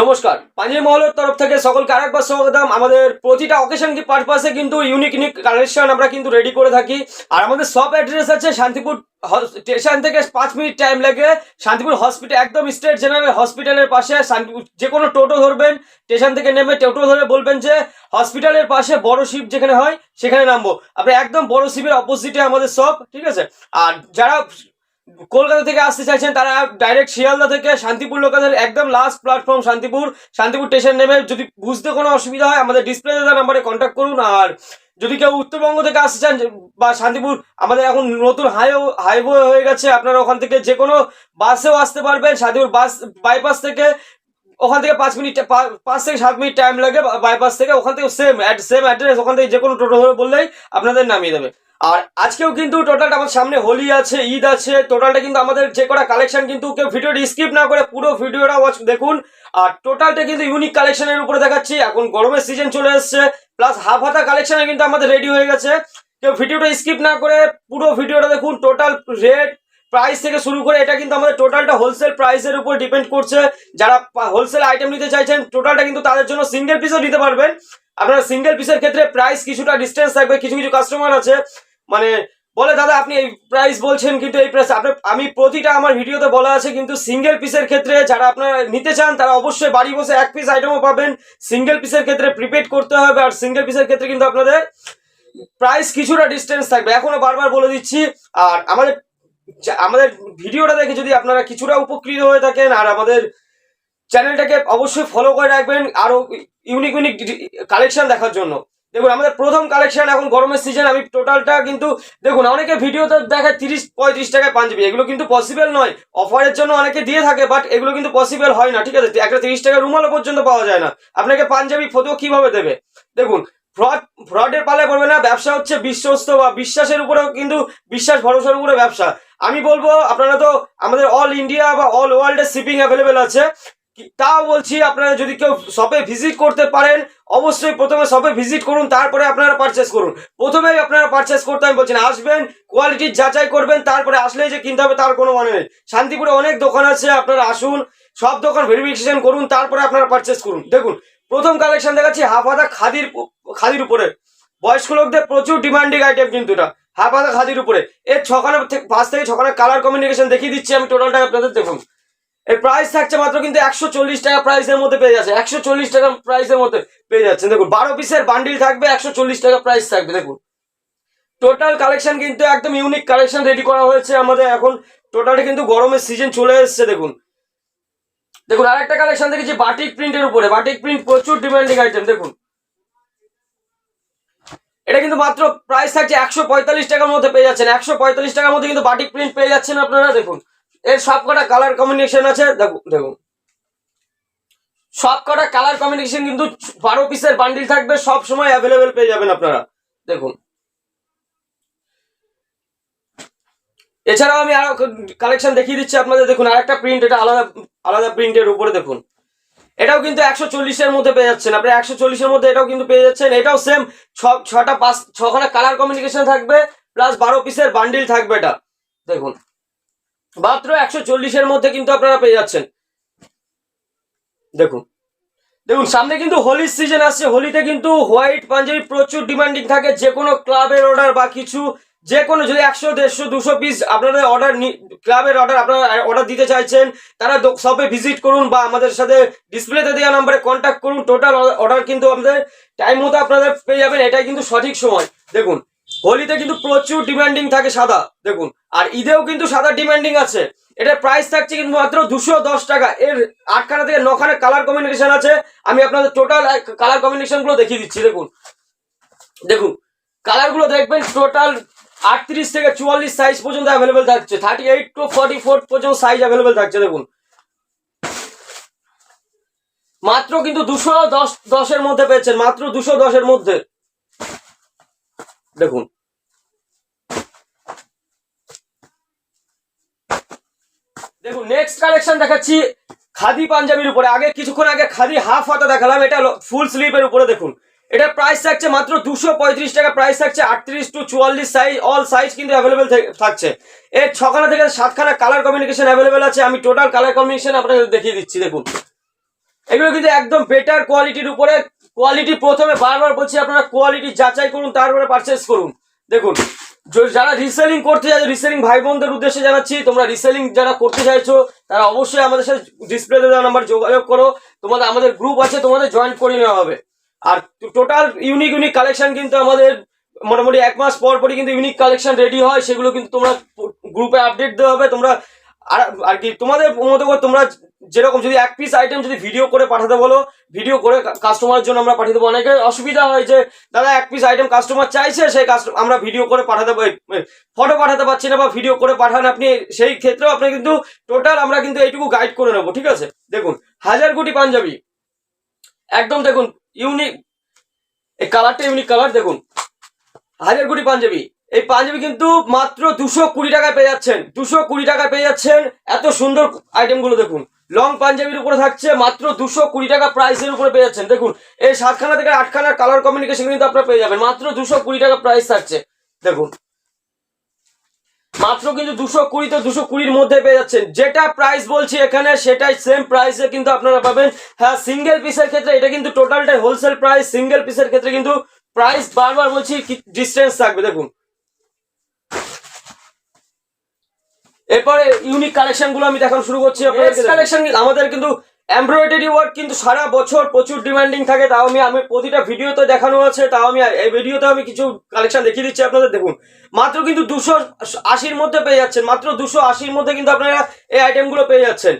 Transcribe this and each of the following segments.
নমস্কার, পাঞ্জাবি মহলের তরফ থেকে সকলকে আরেকবার স্বাগতম। আমাদের প্রতিটা অকেশন কি পারপাসে কিন্তু ইউনিক কালেকশন আমরা কিন্তু রেডি করে থাকি। আর আমাদের শপ অ্যাড্রেস আছে শান্তিপুর স্টেশন থেকে 5 মিনিট টাইম লাগে। শান্তিপুর হসপিটাল একদম স্টেট জেনারেল হসপিটালের পাশে। শান্তিপুর যে কোনো টোটো ধরবেন, স্টেশন থেকে নেমে টোটো ধরে বলবেন যে হসপিটালের পাশে বড় শিপ যেখানে হয় সেখানে নামবো। আপনি একদম বড় শিপের অপোজিটে আমাদের শপ, ঠিক আছে। আর যারা কলকাতা থেকে আসতে চাইছেন তারা ডাইরেক্ট শিয়ালদা থেকে শান্তিপুর লোকালের একদম লাস্ট প্ল্যাটফর্ম শান্তিপুর স্টেশন নেমে যদি বুঝতে কোনো অসুবিধা হয় আমাদের ডিসপ্লে দেওয়া নাম্বারে কন্ট্যাক্ট করুন। আর যদি কেউ উত্তরবঙ্গ থেকে আসতে চান বা শান্তিপুর, আমাদের এখন নতুন হাইওয়ে হয়ে গেছে, আপনারা ওখান থেকে যে কোনো বাসেও আসতে পারবেন। শান্তিপুর বাস বাইপাস থেকে ওখান থেকে 5 থেকে 7 মিনিট টাইম লাগে বাইপাস থেকে। ওখান থেকে সেম অ্যাড্রেস, ওখান থেকে যে কোনো টোটো ধরে বললেই আপনাদের নামিয়ে দেবে। আর আজকেও কিন্তু টোটালটা আমার সামনে হোলি আছে, ঈদ আছে, টোটালটা কিন্তু আমাদের যে কটা কালেকশন কিন্তু কেউ ভিডিওটি স্কিপ না করে পুরো ভিডিওটা ওয়াচ দেখুন। আর টোটালটা কিন্তু ইউনিক কালেকশনের উপরে দেখাচ্ছি। এখন গরমের সিজন চলে এসছে, প্লাস হাফ হাতা কালেকশনে কিন্তু আমাদের রেডি হয়ে গেছে। কেউ ভিডিওটা স্কিপ না করে পুরো ভিডিওটা দেখুন। টোটাল রেট প্রাইস থেকে শুরু করে এটা কিন্তু আমাদের টোটালটা হোলসেল প্রাইসের উপর ডিপেন্ড করছে। যারা হোলসেল আইটেম নিতে চাইছেন টোটালটা কিন্তু তাদের জন্য সিঙ্গেল পিসও নিতে পারবেন। আপনারা সিঙ্গেল পিসের ক্ষেত্রে প্রাইস কিছুটা ডিস্টেন্স থাকবে। কিছু কিছু কাস্টমার আছে মানে বলে দাদা আপনি এই প্রাইস বলছেন কিন্তু এই প্রাইস আমি প্রতিটা আমার ভিডিওতে বলা আছে। কিন্তু সিঙ্গেল পিসের ক্ষেত্রে যারা আপনারা নিতে চান তারা অবশ্যই বাড়ি বসে এক পিস আইটেমও পাবেন। সিঙ্গেল পিসের ক্ষেত্রে প্রিপেড করতে হবে। আর সিঙ্গেল পিসের ক্ষেত্রে কিন্তু আপনাদের প্রাইস কিছুটা ডিস্টেন্স থাকবে, এখনো বারবার বলে দিচ্ছি। আর আমাদের ভিডিওটা দেখে যদি আপনারা কিছুটা উপকৃত হয়ে থাকেন আর আমাদের চ্যানেলটাকে অবশ্যই ফলো করে রাখবেন আরো ইউনিক কালেকশন দেখার জন্য। দেখুন আমাদের প্রথম কালেকশন, এখন গরমের সিজন। আমি টোটালটা কিন্তু দেখুন অনেকে ভিডিওতে দেখায় 30-35 টাকায় পাঞ্জাবি, এগুলো কিন্তু পসিবল নয়। অফারের জন্য অনেকে দিয়ে থাকে বাট এগুলো কিন্তু পসিবল হয় না, ঠিক আছে। একটা 30 টাকার রুমালও পর্যন্ত পাওয়া যায় না, আপনাকে পাঞ্জাবি ফটো কিভাবে দেবে। দেখুন ফ্রডের পালে পড়বে না। ব্যবসা হচ্ছে বিশ্বস্ত বা বিশ্বাসের উপরেও কিন্তু বিশ্বাস ভরসার উপরে ব্যবসা। আমি বলবো আপনারা তো আমাদের অল ইন্ডিয়া বা অল ওয়ার্ল্ডে শিপিং অ্যাভেলেবেল আছে। তাও বলছি আপনারা যদি কেউ শপে ভিজিট করতে পারেন অবশ্যই প্রথমে শপে ভিজিট করুন, তারপরে আপনারা পারচেস করুন। প্রথমেই আপনারা পারচেস করতে আমি বলছি না, আসবেন কোয়ালিটির যাচাই করবেন, তারপরে আসলেই যে কিনতে হবে তার কোনো মানে নেই। শান্তিপুরে অনেক দোকান আছে, আপনারা আসুন, সব দোকান ভেরিফিকেশন করুন, তারপরে আপনারা পারচেস করুন। দেখুন প্রথম কালেকশন দেখাচ্ছি হাফ হাতা খাদির উপরে। বয়স্ক লোকদের প্রচুর ডিমান্ডিং আইটেম কিন্তু এটা হাফ হাতা খাদির উপরে। এর 5 থেকে 6 কালার কম্বিনেশন দেখিয়ে দিচ্ছি আমি টোটালটা আপনাদের। দেখুন এর প্রাইস থাকছে মাত্র কিন্তু 140 টাকা প্রাইসের মধ্যে পেয়ে যাচ্ছে। 140 টাকা প্রাইসের মধ্যে পেয়ে যাচ্ছেন। দেখুন 12 পিসের বান্ডিল থাকবে, 140 টাকা প্রাইস থাকবে। দেখুন টোটাল কালেকশন কিন্তু একদম ইউনিক কালেকশন রেডি করা হয়েছে আমাদের। এখন টোটালটা কিন্তু গরমের সিজন চলে এসছে। দেখুন আরেকটা কালেকশন দেখেছি বাটিক প্রিন্টের উপরে। বাটিক প্রিন্ট প্রচুর ডিমান্ডিং আইটেম। দেখুন এটা কিন্তু মাত্র প্রাইস থাকছে 145 টাকার মধ্যে পেয়ে যাচ্ছেন। 145 টাকার মধ্যে কিন্তু বাটিক প্রিন্ট পেয়ে যাচ্ছেন আপনারা। দেখুন এর সব কটা কালার কম্বিনেশন আছে। দেখুন সব কটা কালার কম্বিনেশন কিন্তু 12 পিসের বান্ডিল থাকবে, সব সময় অ্যাভেলেবেল পেয়ে যাবেন আপনারা। দেখুন এছাড়াও আমি আরো কালেকশন দেখিয়ে দিচ্ছি আপনাদের। দেখুন আরেকটা প্রিন্ট, এটা আলাদা প্রিন্টের উপরে। দেখুন এটাও কিন্তু 140-এর মধ্যে পেয়ে যাচ্ছেন আপনি। 140-এর মধ্যে এটাও কিন্তু পেয়ে যাচ্ছেন। এটাও সেম 6খানা কালার কম্বিনেশন থাকবে প্লাস 12 পিসের বান্ডিল থাকবে এটা। দেখুন মাত্র 140-এর মধ্যে কিন্তু আপনারা পেয়ে যাচ্ছেন। দেখুন সামনে কিন্তু হোলির সিজন আসছে। হোলিতে কিন্তু হোয়াইট পাঞ্জাবি প্রচুর ডিমান্ডিং থাকে। যে কোনো ক্লাবের অর্ডার বা কিছু যে কোনো যদি 100, 150, 200 পিস আপনাদের ক্লাবের আপনারা অর্ডার দিতে চাইছেন তারা শপে ভিজিট করুন বা আমাদের সাথে ডিসপ্লেতে দেওয়া নাম্বারে কন্ট্যাক্ট করুন। টোটাল অর্ডার কিন্তু আমাদের টাইম মতো আপনাদের পেয়ে যাবেন, এটাই কিন্তু সঠিক সময়। দেখুন হোলিতে কিন্তু প্রচুর ডিমান্ডিং থাকে সাদা। দেখুন আর ঈদেও কিন্তু সাদা ডিমান্ডিং আছে। এটার প্রাইস থাকছে কিন্তু মাত্র 210 টাকা। এর 8খানা থেকে 9খানা কালার কম্বিনেশন আছে। আমি আপনাদের টোটাল কালার কম্বিনেশন গুলো দেখিয়ে দিচ্ছি। দেখুন কালার গুলো দেখবেন। টোটাল 38 থেকে 44 সাইজ পর্যন্ত অ্যাভেলেবেল থাকছে। 38 to 44 পর্যন্ত সাইজ অ্যাভেলেবেল থাকছে। দেখুন মাত্র কিন্তু 210-এর মধ্যে পেয়েছেন, মাত্র 210-এর মধ্যে। দেখুন নেক্সট কালেকশন দেখাচ্ছি খাদি পাঞ্জাবির উপরে। কিছুক্ষণ আগে খাদি হাফ হাতা দেখালাম, এটা ফুল স্লিভের উপরে। দেখুন এটার প্রাইস থাকছে মাত্র 235 টাকা। প্রাইস থাকছে 38 to 44 সাইজ, অল সাইজ কিন্তু অ্যাভেলেবেল থাকছে। এর 6খানা থেকে 7খানা কালার কম্বিনেশন অ্যাভেলেবেল আছে। আমি টোটাল কালার কম্বিনেশন আপনাদের দেখিয়ে দিচ্ছি। দেখুন এগুলো কিন্তু একদম বেটার কোয়ালিটির উপরে। কোয়ালিটি প্রথমে বারবার বলছি আপনারা কোয়ালিটি যাচাই করুন, তারপরে পারচেস করুন। দেখুন যারা রিসেলিং করতে চাইছো, রিসেলিং ভাই বোনদের উদ্দেশ্যে জানাচ্ছি, তোমরা রিসেলিং যারা করতে চাইছো তারা অবশ্যই আমাদের সাথে ডিসপ্লেতে দেওয়া নাম্বার যোগাযোগ করো। তোমাদের আমাদের গ্রুপ আছে, তোমাদের জয়েন করে নেওয়া হবে। আর টোটাল ইউনিক ইউনিক কালেকশন কিন্তু আমাদের মোটামুটি 1 মাস পর পরই কিন্তু ইউনিক কালেকশন রেডি হয়, সেগুলো কিন্তু তোমরা গ্রুপে আপডেট দেওয়া হবে। তোমরা আর কি তোমাদের মতো করে তোমরা যেরকম যদি 1 পিস আইটেম যদি ভিডিও করে পাঠাতে বলো, ভিডিও করে কাস্টমারের জন্য আমরা পাঠিয়ে দেবো। অনেকের অসুবিধা হয় যে দাদা 1 পিস আইটেম কাস্টমার চাইছে, সেই আমরা ভিডিও করে পাঠাতে ফটো পাঠাতে পারছি না বা ভিডিও করে পাঠান আপনি, সেই ক্ষেত্রেও আপনি কিন্তু টোটাল আমরা কিন্তু এইটুকু গাইড করে নেবো, ঠিক আছে। দেখুন 1000 কোটি পাঞ্জাবি, একদম দেখুন ইউনিক, এই কালারটা ইউনিক কালার। দেখুন 1000 কোটি পাঞ্জাবি, এই পাঞ্জাবি কিন্তু মাত্র 220 টাকায় পেয়ে যাচ্ছেন। 220 টাকায় পেয়ে যাচ্ছেন এত সুন্দর আইটেমগুলো। দেখুন লং পাঞ্জাবির উপরে থাকছে মাত্র 220 টাকা প্রাইসের উপরে পেয়ে যাচ্ছেন। দেখুন এই 7খানা থেকে 8খানার কালার কমিউনিকেশন কিন্তু আপনারা পেয়ে যাবেন, মাত্র 220 টাকা প্রাইস থাকছে। দেখুন মাত্র কিন্তু 220 তো 220-র মধ্যে পেয়ে যাচ্ছেন। যেটা প্রাইস বলছি এখানে সেটাই সেম প্রাইসে কিন্তু আপনারা পাবেন। হ্যাঁ সিঙ্গেল পিসের ক্ষেত্রে এটা কিন্তু টোটালটাই হোলসেল প্রাইস, সিঙ্গেল পিসের ক্ষেত্রে কিন্তু প্রাইস বারবার বলছি ডিস্টেন্স থাকবে। দেখুন এরপরে ইউনিক কালেকশন গুলো আমি দেখানো শুরু করছি। কালেকশন আমাদের কিন্তু এমব্রয়ডারি ওয়ার্ক কিন্তু সারা বছর প্রচুর ডিমান্ডিং থাকে, তাও আমি প্রতিটা ভিডিওতে দেখানো আছে, তাও আমি এই ভিডিওতে আমি কিছু কালেকশন দেখিয়ে দিচ্ছি আপনাদের। দেখুন মাত্র কিন্তু 280-র মধ্যে পেয়ে যাচ্ছেন, মাত্র 280-র মধ্যে কিন্তু আপনারা এই আইটেমগুলো পেয়ে যাচ্ছেন।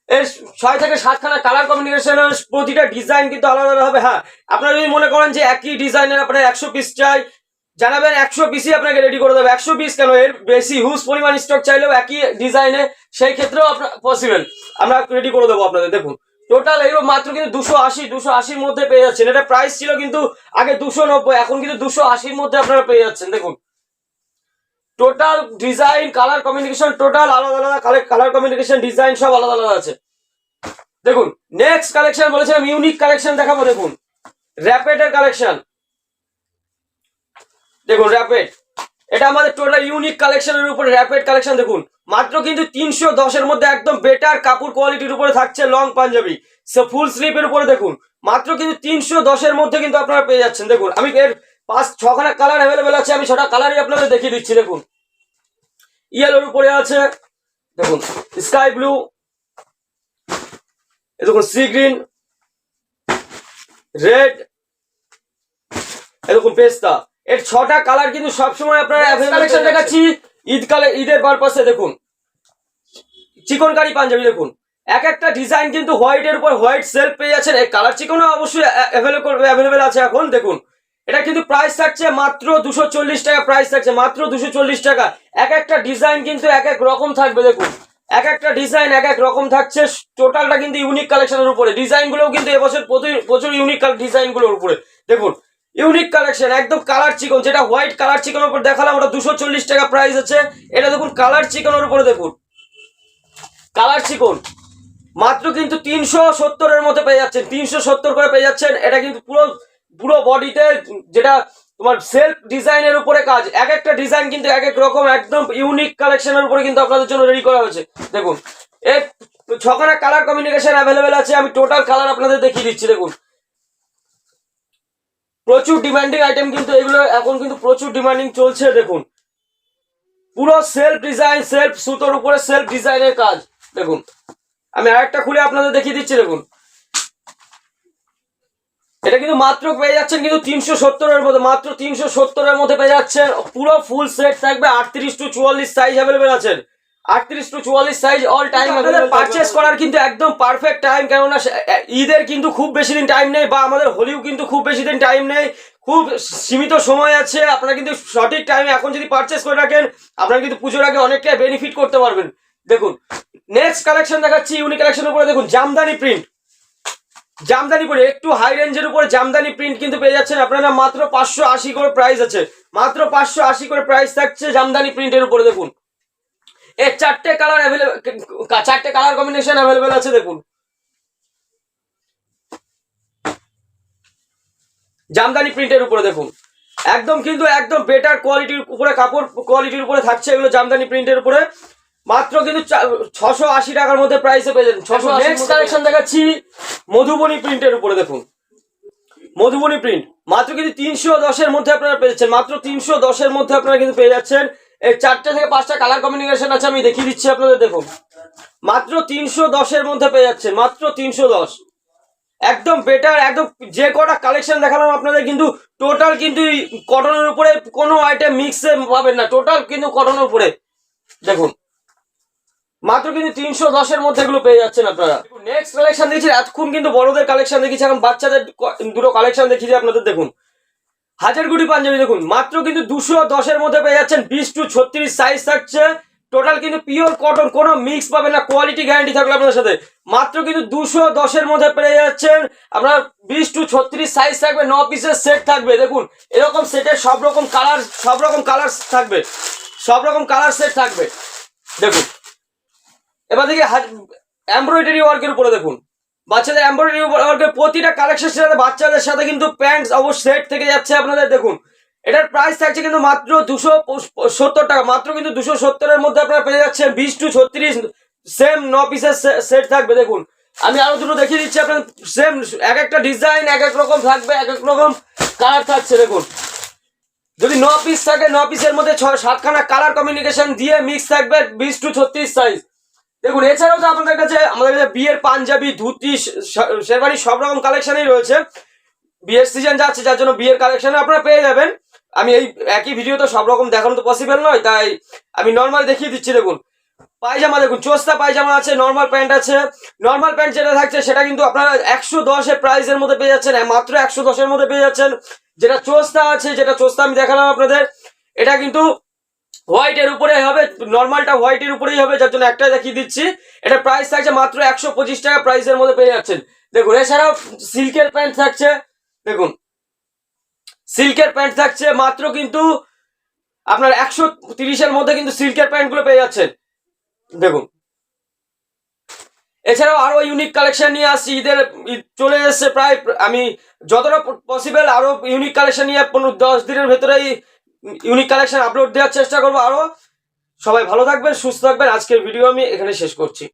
এর 6 থেকে 7খানা কালার কম্বিনেশন, প্রতিটা ডিজাইন কিন্তু আলাদা আলাদা হবে। হ্যাঁ আপনারা যদি মনে করেন যে একই ডিজাইনের আপনার 100 পিস চাই, জানাবেন 100 পিসই আপনাকে রেডি করে দেবে। 100 পিস কেন, এর বেশি হিউজ পরিমাণ স্টক চাইলেও একই ডিজাইনে সেই ক্ষেত্রেও আপনার পসিবল, আমরা রেডি করে দেবো আপনাদের। দেখুন টোটাল এগুলো মাত্র কিন্তু 280-280-র মধ্যে পেয়ে যাচ্ছেন। এটা প্রাইস ছিল কিন্তু আগে 290, এখন কিন্তু 280-র মধ্যে আপনারা পেয়ে যাচ্ছেন। দেখুন total design colour communication total আলাদা আলাদা, কালার কমিউনিকেশন ডিজাইন সব আলাদা আলাদা আছে। দেখুন নেক্সট কালেকশন বলেছিলাম ইউনিক কালেকশন দেখাবো। দেখুন র্যাপিডের কালেকশন, দেখুন র্যাপিড, এটা আমাদের টোটাল ইউনিক কালেকশনের উপরে র্যাপিড কালেকশন। দেখুন মাত্র কিন্তু 310-এর মধ্যে একদম বেটার কাপড় কোয়ালিটির উপরে থাকছে লং পাঞ্জাবি ফুল স্লিপের উপরে। দেখুন মাত্র কিন্তু 310-এর মধ্যে কিন্তু আপনারা পেয়ে যাচ্ছেন। দেখুন আমি এর 5-6খানা কালার অ্যাভেলেবেল আছে, আমি 6টা কালারই আপনাদের দেখিয়ে দিচ্ছি। দেখুন ইয়েলোর উপরে আছে, দেখুন স্কাই ব্লু, দেখুন সি গ্রিন, রেড, দেখুন পেস্তা, এর 6টা কালার কিন্তু সবসময় আপনারা কালেকশন দেখাচ্ছি ঈদের পারপাসে। দেখুন চিকনকারি পাঞ্জাবি, দেখুন এক একটা ডিজাইন কিন্তু হোয়াইটের উপর হোয়াইট সেলফ পেয়ে যাচ্ছেন। এই কালার চিকনও অবশ্যই অ্যাভেলেবেল আছে এখন। দেখুন এটা কিন্তু প্রাইস থাকছে মাত্র 240 টাকা, প্রাইস থাকছে মাত্র 240 টাকা। এক একটা ডিজাইন কিন্তু এক এক রকম থাকবে। দেখুন এক একটা ডিজাইন এক এক রকম থাকছে, টোটালটা কিন্তু ইউনিক কালেকশনের উপরে। ডিজাইনগুলোও কিন্তু এবছর প্রচুর ইউনিক ডিজাইনগুলোর উপরে। দেখুন ইউনিক কালেকশন একদম কালার চিকন, যেটা হোয়াইট কালার চিকনের উপর দেখালাম ওটা 240 টাকা প্রাইস আছে। এটা দেখুন কালার চিকনের উপরে, দেখুন কালার চিকন মাত্র কিন্তু 370-এর মধ্যে পেয়ে যাচ্ছেন, 370 করে পেয়ে যাচ্ছেন। এটা কিন্তু পুরো বডিতে যেটা তোমার সেলফ ডিজাইনের উপরে কাজ, এক একটা ডিজাইন কিন্তু এক এক রকম, একদম ইউনিক কালেকশনের উপরে কিন্তু আপনাদের জন্য রেডি করা হয়েছে। দেখুন এর 6খানা কালার কমিউনিকেশন অ্যাভেলেবেল আছে, আমি টোটাল কালার আপনাদের দেখিয়ে দিচ্ছি। দেখুন প্রচুর ডিমান্ডিং আইটেম কিন্তু এগুলো এখন কিন্তু প্রচুর ডিমান্ডিং চলছে। দেখুন পুরো সেলফ ডিজাইন, সেলফ সুতোর উপরে সেলফ ডিজাইনের কাজ। দেখুন আমি আরেকটা খুলে আপনাদের দেখিয়ে দিচ্ছি। দেখুন এটা কিন্তু মাত্র পেয়ে যাচ্ছেন কিন্তু 370-এর মধ্যে, মাত্র 370-এর মধ্যে পেয়ে যাচ্ছেন। পুরো ফুল সেট থাকবে, 38-44 সাইজ অ্যাভেলেবেল আছেন, 38-44 সাইজ অল টাইম পারচেস করার কিন্তু একদম পারফেক্ট টাইম। কেননা ঈদের কিন্তু খুব বেশি দিন টাইম নেই, বা আমাদের হোলিও কিন্তু খুব বেশি দিন টাইম নেই, খুব সীমিত সময় আছে। আপনারা কিন্তু সঠিক টাইমে এখন যদি পারচেস করে রাখেন আপনারা কিন্তু পুজোর আগে অনেকটাই বেনিফিট করতে পারবেন। দেখুন নেক্সট কালেকশন দেখাচ্ছি ইউনিক কালেকশনের উপরে। দেখুন জামদানি প্রিন্ট, জামদানি পরে একটু হাই রেঞ্জের উপরে জামদানি প্রিন্ট কিন্তু পেয়ে যাচ্ছেন আপনারা, মাত্র 580 করে প্রাইস আছে, মাত্র 580 করে প্রাইস থাকছে জামদানি প্রিন্টের উপরে। দেখুন এর 4টে কালার অ্যাভেলেবেল, 4টে কালার কম্বিনেশন অ্যাভেলেবেল আছে। দেখুন জামদানি প্রিন্টের উপরে, দেখুন একদম কিন্তু একদম বেটার কোয়ালিটির উপরে কাপড় কোয়ালিটির উপরে থাকছে এগুলো জামদানি প্রিন্টের উপরে। মাত্র কিন্তু 680 টাকার মধ্যে প্রাইসে পেয়ে যাবেন। 600। নেক্সট কালেকশন দেখাচ্ছি মধুবনী প্রিন্টের উপরে দেখুন, মধুবনী প্রিন্ট মাত্র কিন্তু 310-এর মধ্যে আপনারা পেয়ে যাচ্ছেন, মাত্র 310-এর মধ্যে আপনারা কিন্তু পেয়ে যাচ্ছেন। এই 4টে থেকে 5টা কালার কম্বিনেশন আছে, আমি দেখিয়ে দিচ্ছি আপনাদের। দেখুন মাত্র 310-এর মধ্যে পেয়ে যাচ্ছেন, মাত্র 310। একদম বেটার, একদম যে কটা কালেকশন দেখালাম আপনাদের কিন্তু টোটাল কিন্তু কটনের উপরে কোনো আইটেম মিক্সে পাবেন না, টোটাল কিন্তু কটনের উপরে। দেখুন মাত্র কিন্তু 310-এর মধ্যে এগুলো পেয়ে যাচ্ছেন আপনারা। নেক্সট কালেকশন দেখছি, এতক্ষণ কিন্তু বড়দের কালেকশন দেখেছি, এখন বাচ্চাদের দুটো কালেকশন দেখিয়েছি আপনাদের। দেখুন হাজারগুড়ি পাঞ্জাবি, দেখুন মাত্র কিন্তু 210-এর মধ্যে পেয়ে যাচ্ছেন। 20 to 36 সাইজ থাকছে, টোটাল কিন্তু পিওর কটন, কোনো মিক্স পাবেন না, কোয়ালিটি গ্যারান্টি থাকবে আপনাদের সাথে। মাত্র কিন্তু 210-এর মধ্যে পেয়ে যাচ্ছেন আপনার। 20 to 36 সাইজ থাকবে, 9 পিসের সেট থাকবে। দেখুন এরকম সেটের সব রকম কালার থাকবে, সব রকম কালার সেট থাকবে। দেখুন এবার দেখি এমব্রয়ডারি ওয়ার্কের উপরে। দেখুন বাচ্চাদের এমব্রয়ডারি ওয়ার্কের প্রতিটা কালেকশনের সাথে বাচ্চাদের সাথে কিন্তু প্যান্ট অবশ্য সেট থেকে যাচ্ছে আপনাদের। দেখুন এটার প্রাইস থাকছে কিন্তু মাত্র 270 টাকা, মাত্র কিন্তু 270-এর মধ্যে আপনারা পেয়ে যাচ্ছেন। 20 to 36 সেম 9 পিসের সেট থাকবে। দেখুন আমি আরো দুটো দেখিয়ে দিচ্ছি আপনার, সেম এক একটা ডিজাইন এক এক রকম থাকবে, এক এক রকম কালার থাকছে। দেখুন যদি 9 পিস থাকে, 9 পিসের মধ্যে 6-7খানা কালার কমিউনিকেশন দিয়ে মিক্স থাকবে, 20 to 36 সাইজ। দেখুন এছাড়াও তো আমাদের কাছে বিয়ের পাঞ্জাবি, ধুতি, শেরওয়ানি সব রকম কালেকশনই রয়েছে। বিয়ের সিজন যাচ্ছে, যার জন্য বিয়ের কালেকশন আপনারা পেয়ে যাবেন। আমি এই একই ভিডিওতে সব রকম দেখানো তো পসিবল নয়, তাই আমি নর্মাল দেখিয়ে দিচ্ছি। দেখুন পায়জামা, দেখুন চোস্তা পায়জামা আছে, নর্মাল প্যান্ট আছে। নর্মাল প্যান্ট যেটা থাকছে সেটা কিন্তু আপনারা 110-এর প্রাইসের মধ্যে পেয়ে যাচ্ছেন, মাত্র 110-এর মধ্যে পেয়ে যাচ্ছেন। যেটা চোস্তা আছে, যেটা চোস্তা আমি দেখালাম আপনাদের, এটা কিন্তু হোয়াইটের উপরে হবে, নর্মালটা হোয়াইটের উপরেই হবে, যার জন্য একটাই দেখিয়ে দিচ্ছি। এটা প্রাইস থাকছে মাত্র 125 টাকা প্রাইসের মধ্যে পেয়ে যাচ্ছেন। দেখুন এছাড়াও সিল্কের প্যান্ট থাকছে। দেখুন সিল্কের প্যান্ট থাকছে মাত্র কিন্তু আপনার 130-এর মধ্যে কিন্তু সিল্কের প্যান্টগুলো পেয়ে যাচ্ছেন। দেখুন এছাড়াও আরো ইউনিক কালেকশন নিয়ে আসছি, ঈদ চলে এসছে প্রায়, আমি যতটা পসিবল আরো ইউনিক কালেকশন নিয়ে 10 দিনের ভেতরেই ইউনিক কালেকশন আপলোড দেওয়ার চেষ্টা করবো আরো। সবাই ভালো থাকবেন, সুস্থ থাকবেন। আজকের ভিডিও আমি এখানে শেষ করছি।